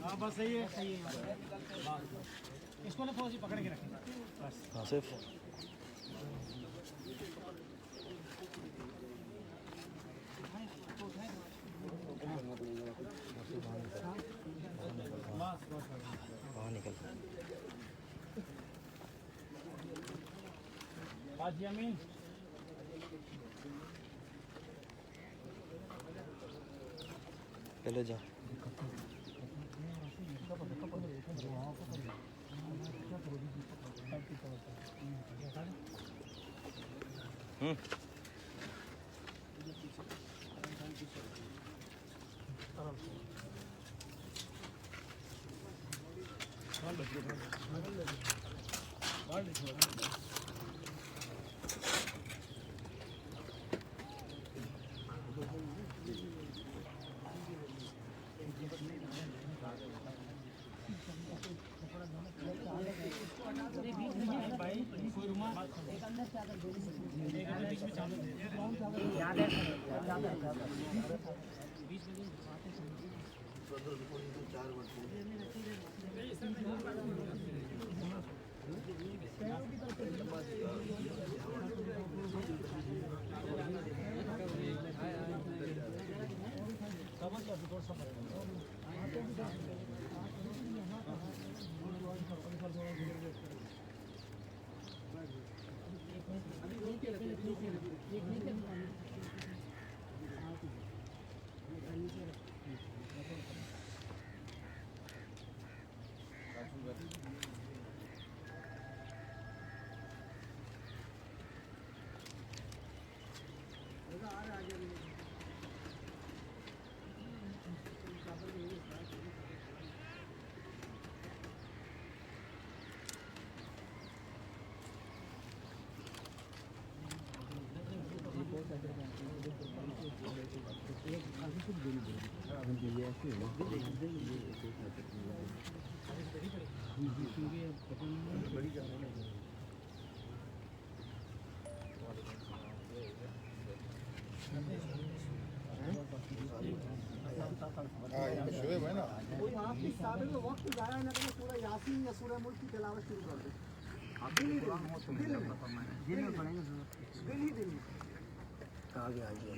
हाँ बस सही है इसको ना थोड़ा सी पकड़ के रखें बस हाँ सिर्फ बाहर निकल हाजी अमीन पहले जा शुएब है ना कोई आपकी साबित में वक्त जाया ना करें पूरा यासीन या सूरह मुल्क की तिलावत शुरू कर दे दिल ही दिल आगे आगे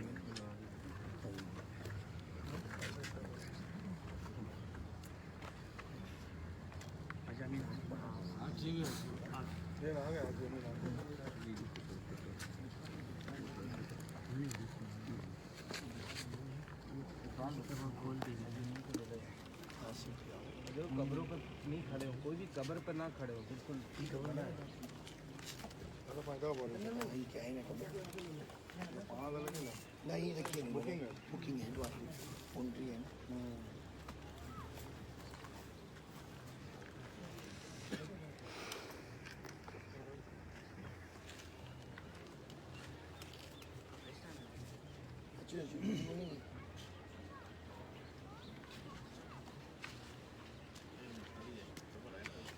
जो कब्रों पर नहीं खड़े हो, कोई भी कब्र पर ना खड़े हो, बिल्कुल ठीक हो ना। क्या है ना नहीं रखिए बुकिंग है एंट्री है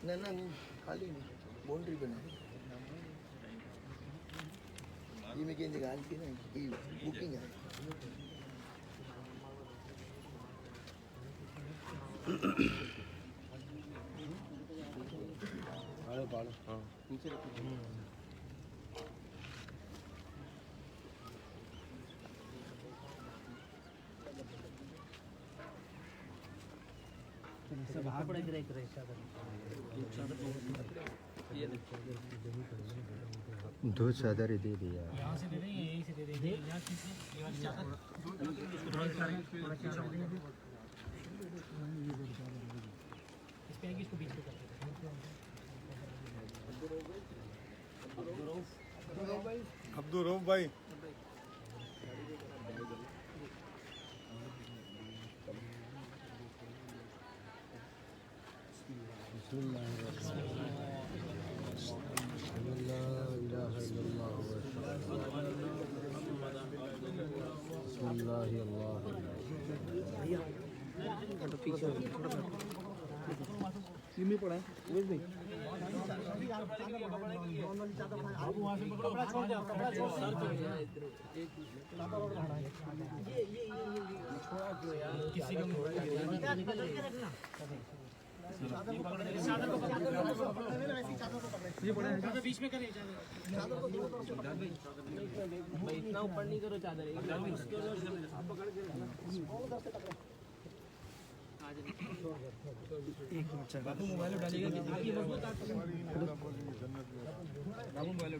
ना ना खाली नहीं बाउंड्री बना ये में क्या जगह आती है ना ये बुकिंग है बाड़ो बाड़ो हाँ नीचे रखो सब बाहर पड़े इधर एक दो चादर दे दिया यहाँ से दे देंगे यहीं से दे देंगे यहाँ से ये वाली चादर इस पे आएगी इसको बीच में कर अब्दुल रऊफ भाई में पड़ा है वेज भाई आप वहाँ से कपड़ा छोड़ दो कपड़ा छोड़ दो ये चादर बीच में करें चादर भाई इतना ऊपर नहीं करो चादर बाबू मोबाइल उठाइएगा बाबू मोबाइल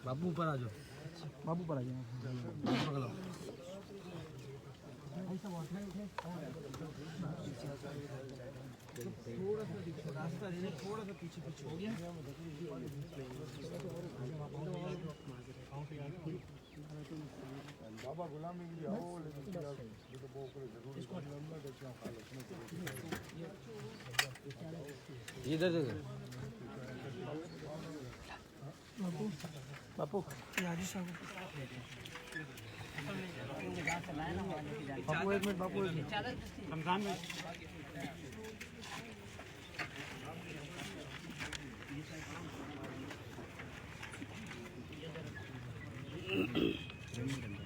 बाबू ऊपर आ जाओ बाबू ऊपर आ जाओ थोड़ा सा रास्ता थोड़ा सा पीछे पीछे हो गया बाबा गुलामी के लिए आओ लेकिन ये तो बहुत जरूरी लंबा देखना खा लो इधर देखो बापू राजेश साहब बापू एक मिनट बापू रमजान में रमजान